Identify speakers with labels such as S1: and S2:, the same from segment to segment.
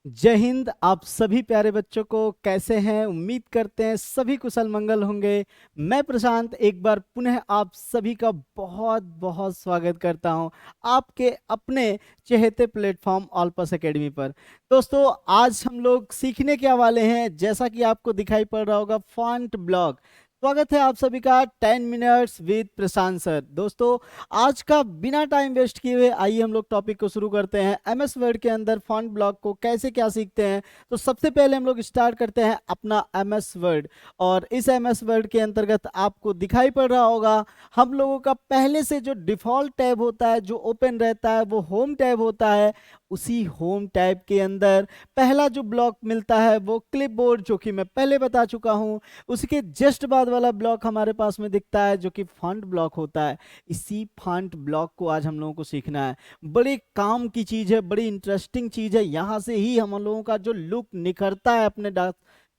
S1: जय हिंद। आप सभी प्यारे बच्चों को कैसे हैं? उम्मीद करते हैं सभी कुशल मंगल होंगे। मैं प्रशांत एक बार पुनः आप सभी का बहुत बहुत स्वागत करता हूं आपके अपने चहेते प्लेटफॉर्म ऑलपस एकेडमी पर। दोस्तों, आज हम लोग सीखने क्या वाले हैं, जैसा कि आपको दिखाई पड़ रहा होगा, फॉन्ट ब्लॉक। स्वागत है आप सभी का 10 मिनट्स विद प्रशांत सर। दोस्तों, आज का बिना टाइम वेस्ट किए हुए आइए हम लोग टॉपिक को शुरू करते हैं। एमएस वर्ड के अंदर फॉन्ट ब्लॉक को कैसे क्या सीखते हैं। तो सबसे पहले हम लोग स्टार्ट करते हैं अपना एमएस वर्ड। और इस एमएस वर्ड के अंतर्गत आपको दिखाई पड़ रहा होगा, हम लोगों का पहले से जो डिफॉल्ट टैब होता है, जो ओपन रहता है, वो होम टैब होता है। उसी होम टैब के अंदर पहला जो ब्लॉक मिलता है वो क्लिपबोर्ड, जो कि मैं पहले बता चुका हूं। उसके जस्ट बाद वाला ब्लॉक हमारे पास में दिखता है, जो कि फॉन्ट ब्लॉक होता है। इसी फॉन्ट ब्लॉक को आज हम लोगों को सीखना है। बड़ी काम की चीज है, बड़ी इंटरेस्टिंग चीज है। यहाँ से ही हम लोगों का जो लुक निखरता है अपने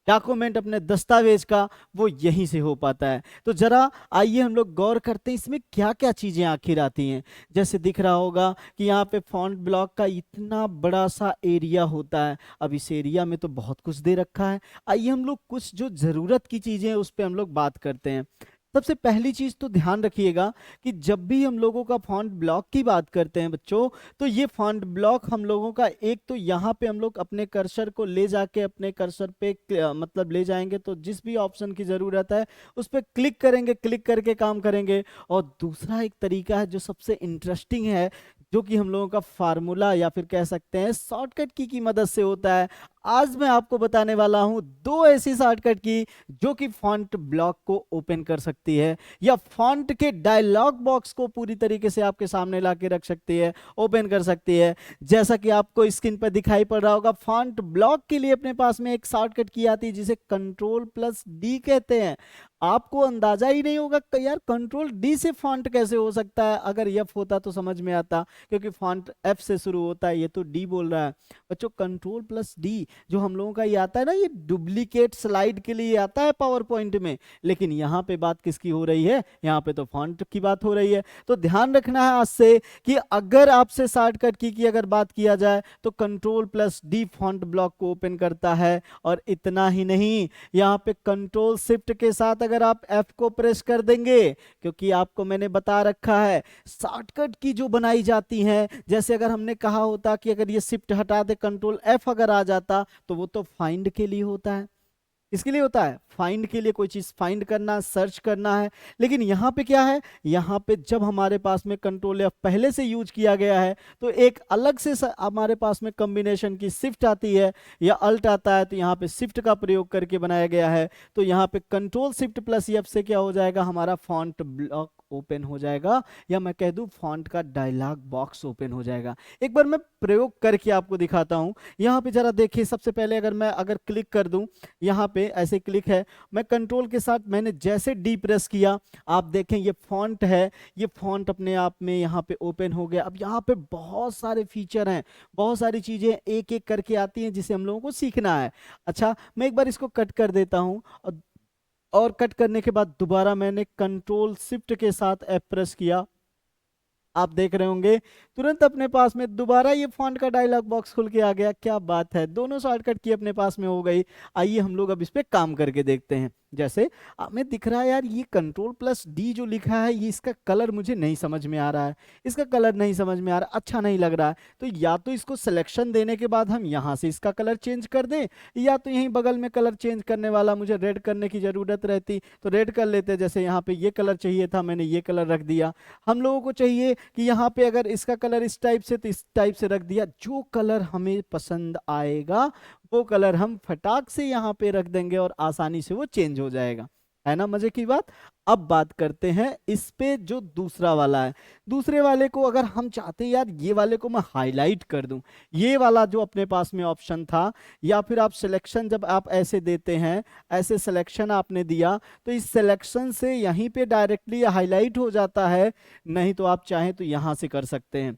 S1: डॉक्यूमेंट, अपने दस्तावेज का, वो यहीं से हो पाता है। तो जरा आइए हम लोग गौर करते हैं इसमें क्या क्या चीजें आखिर आती हैं। जैसे दिख रहा होगा कि यहाँ पे फॉन्ट ब्लॉक का इतना बड़ा सा एरिया होता है। अब इस एरिया में तो बहुत कुछ दे रखा है। आइए हम लोग कुछ जो जरूरत की चीजें हैं उस पर हम लोग बात करते हैं। सबसे पहली चीज तो ध्यान रखिएगा कि जब भी हम लोगों का फॉन्ट ब्लॉक की बात करते हैं बच्चों, तो ये फॉन्ट ब्लॉक हम लोगों का, एक तो यहाँ पे हम लोग अपने कर्सर को ले जाके अपने कर्सर पे मतलब ले जाएंगे, तो जिस भी ऑप्शन की जरूरत है उस पर क्लिक करेंगे, क्लिक करके काम करेंगे। और दूसरा एक तरीका है जो सबसे इंटरेस्टिंग है, जो कि हम लोगों का फार्मूला या फिर कह सकते हैं शॉर्टकट की मदद से होता है। आज मैं आपको बताने वाला हूं दो ऐसी शॉर्टकट की जो कि फॉन्ट ब्लॉक को ओपन कर सकती है, या फॉन्ट के डायलॉग बॉक्स को पूरी तरीके से आपके सामने ला के रख सकती है, ओपन कर सकती है। जैसा कि आपको स्क्रीन पर दिखाई पड़ रहा होगा, फॉन्ट ब्लॉक के लिए अपने पास में एक शॉर्टकट की आती है जिसे कंट्रोल प्लस डी कहते हैं। आपको अंदाजा ही नहीं होगा कि यार कंट्रोल डी से फॉन्ट कैसे हो सकता है। अगर एफ होता तो समझ में आता, क्योंकि फॉन्ट एफ से शुरू होता है, ये तो डी बोल रहा है। बच्चों, कंट्रोल प्लस डी जो हम लोगों का ये आता है ना, ये डुप्लीकेट स्लाइड के लिए आता है पावर पॉइंट में। लेकिन यहाँ पे बात किसकी हो रही है? यहाँ पे तो फॉन्ट की बात हो रही है। तो ध्यान रखना है आज से कि अगर आपसे शॉर्टकट की अगर बात किया जाए तो control plus D font block को ओपन करता है। और इतना ही नहीं, यहाँ पे कंट्रोल शिफ्ट के साथ अगर आप एफ को प्रेस कर देंगे, क्योंकि आपको मैंने बता रखा है शॉर्टकट की जो बनाई जाती हैं, जैसे अगर हमने कहा होता कि अगर ये शिफ्ट हटा दे, कंट्रोल एफ अगर आ जाता, तो वो तो फाइंड के लिए होता है। किसके लिए होता है? फाइंड के लिए, कोई चीज फाइंड करना, सर्च करना है। लेकिन यहाँ पे क्या है? यहाँ पे जब हमारे पास में कंट्रोल एफ पहले से यूज किया गया है, तो एक अलग से हमारे पास में कॉम्बिनेशन की शिफ्ट आती है या अल्ट आता है, तो यहाँ पे शिफ्ट का प्रयोग करके बनाया गया है। तो यहाँ पे कंट्रोल शिफ्ट प्लस एफ से क्या हो जाएगा? हमारा फॉन्ट ब्लॉक ओपन हो जाएगा, या मैं कह दूं फॉन्ट का डायलॉग बॉक्स ओपन हो जाएगा। एक बार मैं प्रयोग करके आपको दिखाता हूं। यहाँ पे जरा देखिए, सबसे पहले अगर क्लिक कर दूं, यहाँ पे ऐसे क्लिक है, मैं कंट्रोल के साथ मैंने जैसे डी प्रेस किया, आप देखें ये फॉन्ट है, ये फॉन्ट अपने आप में यहाँ पे ओपन हो गया। अब यहाँ पे बहुत सारे फीचर हैं, बहुत सारी चीजें एक एक करके आती हैं जिसे हम लोगों को सीखना है। अच्छा, मैं एक बार इसको कट कर देता हूँ। और कट करने के बाद दोबारा मैंने कंट्रोल शिफ्ट के साथ एफ प्रेस किया। आप देख रहे होंगे तुरंत अपने पास में दोबारा ये फॉन्ट का डायलॉग बॉक्स खुल के आ गया। क्या बात है, दोनों शॉर्टकट की अपने पास में हो गई। आइए हम लोग अब इस पे काम करके देखते हैं। जैसे हमें दिख रहा है यार, ये कंट्रोल प्लस डी जो लिखा है, ये इसका कलर मुझे नहीं समझ में आ रहा है, इसका कलर नहीं समझ में आ रहा, अच्छा नहीं लग रहा है। तो या तो इसको सिलेक्शन देने के बाद हम यहाँ से इसका कलर चेंज कर दें, या तो यहीं बगल में कलर चेंज करने वाला मुझे रेड करने की जरूरत रहती तो रेड कर लेते। जैसे यहाँ पे ये कलर चाहिए था, मैंने ये कलर रख दिया। हम लोगों को चाहिए कि यहाँ पे अगर इसका कलर इस टाइप से, तो इस टाइप से रख दिया। जो कलर हमें पसंद आएगा वो कलर हम फटाक से यहाँ पे रख देंगे और आसानी से वो चेंज हो जाएगा। है ना मजे की बात? अब बात करते हैं इस पे जो दूसरा वाला है। दूसरे वाले को अगर हम चाहते हैं यार, ये वाले को मैं हाईलाइट कर दूं, ये वाला जो अपने पास में ऑप्शन था, या फिर आप सिलेक्शन जब आप ऐसे देते हैं, ऐसे सिलेक्शन आपने दिया, तो इस सिलेक्शन से यहीं पे डायरेक्टली हाईलाइट हो जाता है। नहीं तो आप चाहें तो यहां से कर सकते हैं।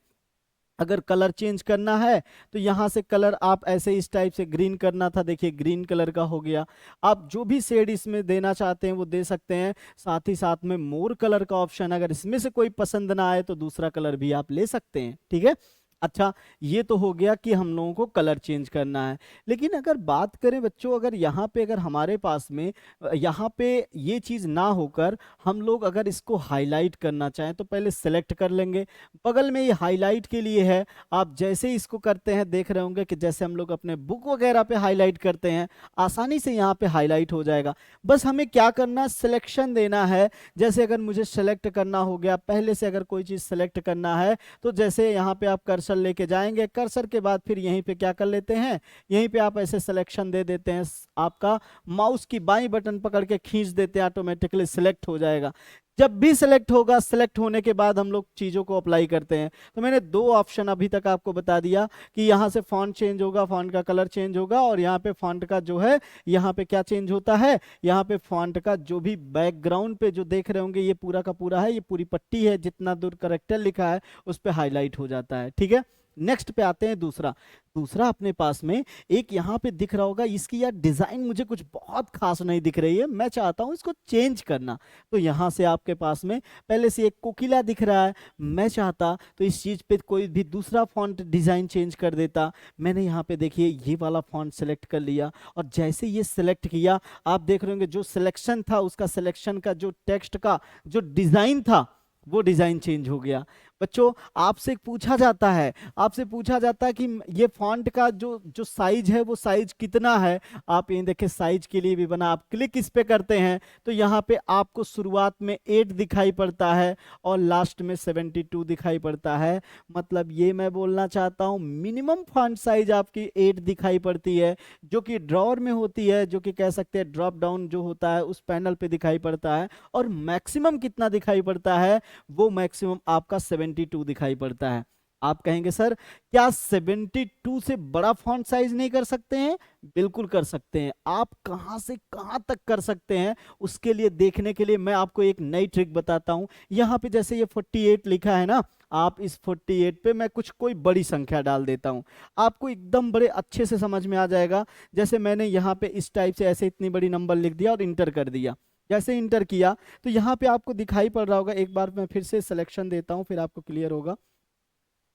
S1: अगर कलर चेंज करना है तो यहाँ से कलर आप ऐसे इस टाइप से, ग्रीन करना था, देखिए ग्रीन कलर का हो गया। आप जो भी शेड इसमें देना चाहते हैं वो दे सकते हैं। साथ ही साथ में मोर कलर का ऑप्शन, अगर इसमें से कोई पसंद ना आए तो दूसरा कलर भी आप ले सकते हैं। ठीक है, अच्छा, ये तो हो गया कि हम लोगों को कलर चेंज करना है। लेकिन अगर बात करें बच्चों, अगर यहाँ पे अगर हमारे पास में यहाँ पे ये चीज़ ना होकर हम लोग अगर इसको हाईलाइट करना चाहें तो पहले सेलेक्ट कर लेंगे। बगल में ये हाईलाइट के लिए है। आप जैसे ही इसको करते हैं देख रहे होंगे कि जैसे हम लोग अपने बुक वगैरह पे हाईलाइट करते हैं, आसानी से यहाँ पे हाईलाइट हो जाएगा। बस हमें क्या करना है, सिलेक्शन देना है। जैसे अगर मुझे सेलेक्ट करना हो गया, पहले से अगर कोई चीज़ सेलेक्ट करना है तो जैसे यहाँ पे आप कर्सर लेके जाएंगे, कर्सर के बाद फिर यहीं पे क्या कर लेते हैं, यहीं पे आप ऐसे सिलेक्शन दे देते हैं। आपका माउस की बाई बटन पकड़ के खींच देते हैं, ऑटोमेटिकली सिलेक्ट हो जाएगा। जब भी सिलेक्ट होगा, सिलेक्ट होने के बाद हम लोग चीज़ों को अप्लाई करते हैं। तो मैंने दो ऑप्शन अभी तक आपको बता दिया कि यहाँ से फॉन्ट चेंज होगा, फॉन्ट का कलर चेंज होगा, और यहाँ पे फॉन्ट का जो है यहाँ पे क्या चेंज होता है, यहाँ पे फॉन्ट का जो भी बैकग्राउंड पे जो देख रहे होंगे ये पूरा का पूरा है, ये पूरी पट्टी है, जितना दूर करेक्टर लिखा है उस पर हाईलाइट हो जाता है। ठीक है, नेक्स्ट पे आते हैं। दूसरा दूसरा अपने पास में एक यहाँ पे दिख रहा होगा, इसकी यार डिजाइन मुझे कुछ बहुत खास नहीं दिख रही है, मैं चाहता हूँ इसको चेंज करना। तो यहाँ से आपके पास में पहले से एक कोकिला दिख रहा है, मैं चाहता तो इस चीज पे कोई भी दूसरा फॉन्ट डिजाइन चेंज कर देता। मैंने यहाँ पे देखिए ये वाला फॉन्ट सेलेक्ट कर लिया, और जैसे ये सिलेक्ट किया आप देख रहे होंगे जो सिलेक्शन था उसका, सिलेक्शन का जो टेक्स्ट का जो डिजाइन था वो डिजाइन चेंज हो गया। बच्चों आपसे पूछा जाता है, आपसे पूछा जाता है कि ये फॉन्ट का जो जो साइज है वो साइज कितना है। आप ये देखिए साइज के लिए भी बना, आप क्लिक इस पे करते हैं तो यहाँ पे आपको शुरुआत में 8 दिखाई पड़ता है और लास्ट में 72 दिखाई पड़ता है। मतलब ये मैं बोलना चाहता हूँ मिनिमम फॉन्ट साइज आपकी 8 दिखाई पड़ती है, जो कि ड्रॉअर में होती है, जो कि कह सकते हैं ड्रॉप डाउन जो होता है उस पैनल पे दिखाई पड़ता है। और मैक्सिमम कितना दिखाई पड़ता है, वो मैक्सिमम आपका 72 दिखाई पड़ता है। आप कहेंगे सर क्या 72 से बड़ा फॉन्ट साइज नहीं कर सकते हैं? बिल्कुल कर सकते हैं। आप कहां से कहां तक कर सकते हैं उसके लिए देखने के लिए मैं आपको एक नई ट्रिक बताता हूं। यहां पे जैसे ये 48 लिखा है ना, आप इस 48 पे मैं कुछ कोई बड़ी संख्या डाल देता हूं, आपको एकदम बड़े अच्छे से समझ में आ जाएगा। जैसे मैंने यहाँ पे इस टाइप से ऐसे इतनी बड़ी नंबर लिख दिया और इंटर कर दिया। जैसे इंटर किया तो यहाँ पे आपको दिखाई पड़ रहा होगा, एक बार मैं फिर से सिलेक्शन देता हूँ फिर आपको क्लियर होगा।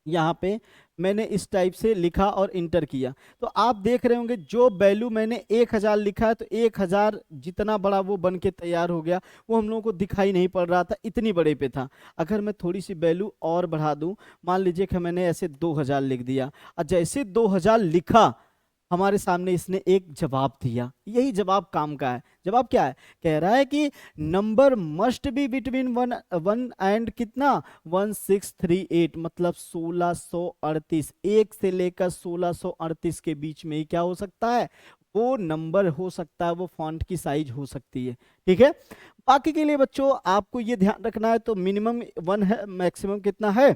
S1: यहाँ पे मैंने इस टाइप से लिखा और इंटर किया तो आप देख रहे होंगे जो वैल्यू मैंने 1000 लिखा है तो 1000 जितना बड़ा वो बन के तैयार हो गया, वो हम लोगों को दिखाई नहीं पड़ रहा था, इतनी बड़े पे था। अगर मैं थोड़ी सी वैल्यू और बढ़ा दूं, मान लीजिए कि मैंने ऐसे 2000 लिख दिया, और जैसे 2000 लिखा हमारे सामने इसने एक जवाब दिया। यही जवाब काम का है। जवाब क्या है, कह रहा है कि number must be between one one and कितना 1638, मतलब 1638, एक से लेकर 1638 के बीच में ही क्या हो सकता है, वो नंबर हो सकता है, वो फॉन्ट की साइज हो सकती है। ठीक है, बाकी के लिए बच्चों आपको ये ध्यान रखना है, तो मिनिमम 1 है, मैक्सिमम कितना है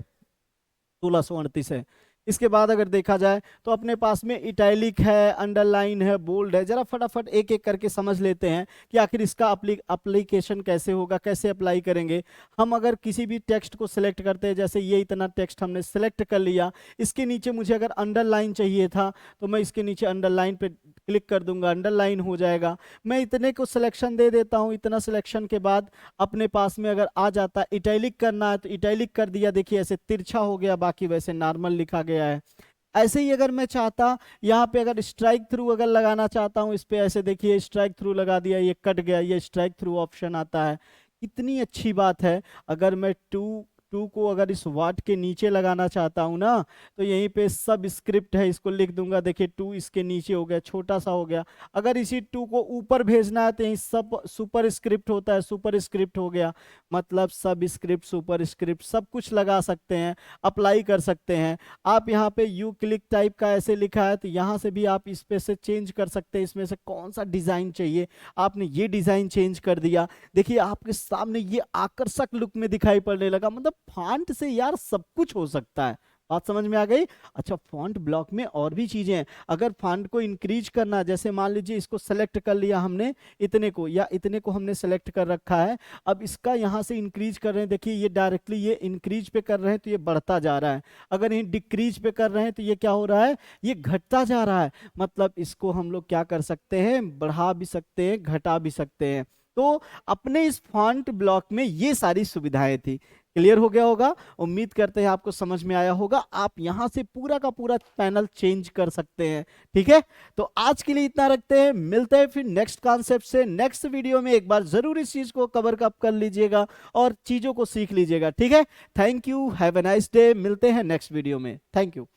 S1: 1638 है। इसके बाद अगर देखा जाए तो अपने पास में इटैलिक है, अंडरलाइन है, बोल्ड है। जरा फटाफट एक एक करके समझ लेते हैं कि आखिर इसका अप्लीकेशन कैसे होगा, कैसे अप्लाई करेंगे। हम अगर किसी भी टेक्स्ट को सिलेक्ट करते हैं, जैसे ये इतना टेक्स्ट हमने सिलेक्ट कर लिया, इसके नीचे मुझे अगर अंडरलाइन चाहिए था तो मैं इसके नीचे अंडरलाइन पे क्लिक कर दूंगा, अंडरलाइन हो जाएगा। मैं इतने को सिलेक्शन दे देता हूँ, इतना सिलेक्शन के बाद अपने पास में अगर आ जाता है इटैलिक करना है तो इटैलिक कर दिया, देखिए ऐसे तिरछा हो गया, बाकी वैसे नॉर्मल लिखा गया है। ऐसे ही अगर मैं चाहता यहाँ पे अगर स्ट्राइक थ्रू अगर लगाना चाहता हूँ इस पे, ऐसे देखिए स्ट्राइक थ्रू लगा दिया, ये कट गया, ये स्ट्राइक थ्रू ऑप्शन आता है। कितनी अच्छी बात है। अगर मैं टू टू को अगर इस वाट के नीचे लगाना चाहता हूं ना, तो यहीं पे सब स्क्रिप्ट है, इसको लिख दूंगा, देखिए टू इसके नीचे हो गया, छोटा सा हो गया। अगर इसी टू को ऊपर भेजना है तो यहीं सब सुपर स्क्रिप्ट होता है, सुपर स्क्रिप्ट हो गया। मतलब सब स्क्रिप्ट, सुपर स्क्रिप्ट सब कुछ लगा सकते हैं, अप्लाई कर सकते हैं। आप यहाँ पे यू क्लिक टाइप का ऐसे लिखा है तो यहाँ से भी आप इस पे से चेंज कर सकते हैं, इसमें से कौन सा डिजाइन चाहिए। आपने ये डिजाइन चेंज कर दिया, देखिए आपके सामने ये आकर्षक लुक में दिखाई पड़ने लगा। मतलब फॉन्ट से यार सब कुछ हो सकता है। बात समझ में आ गई? अच्छा, फॉन्ट ब्लॉक में और भी चीजें हैं। अगर फॉन्ट को इंक्रीज करना, जैसे मान लीजिए इसको सेलेक्ट कर लिया हमने, इतने को या इतने को हमने सेलेक्ट कर रखा है, अब इसका यहां से इंक्रीज कर रहे हैं, देखिए ये डायरेक्टली ये इंक्रीज पे कर रहे हैं तो ये बढ़ता जा रहा है। अगर ये डिक्रीज पे कर रहे हैं तो ये क्या हो रहा है, ये घटता जा रहा है। मतलब इसको हम लोग क्या कर सकते हैं, बढ़ा भी सकते हैं, घटा भी सकते हैं। तो अपने इस फॉन्ट ब्लॉक में ये सारी सुविधाएं थी। क्लियर हो गया होगा। उम्मीद करते हैं आपको समझ में आया होगा। आप यहां से पूरा का पूरा पैनल चेंज कर सकते हैं। ठीक है, तो आज के लिए इतना रखते हैं, मिलते हैं फिर नेक्स्ट कॉन्सेप्ट से नेक्स्ट वीडियो में। एक बार जरूर इस चीज को कवर अप कर लीजिएगा और चीजों को सीख लीजिएगा। ठीक है, thank you, have a nice day. मिलते हैं नेक्स्ट वीडियो में। Thank you.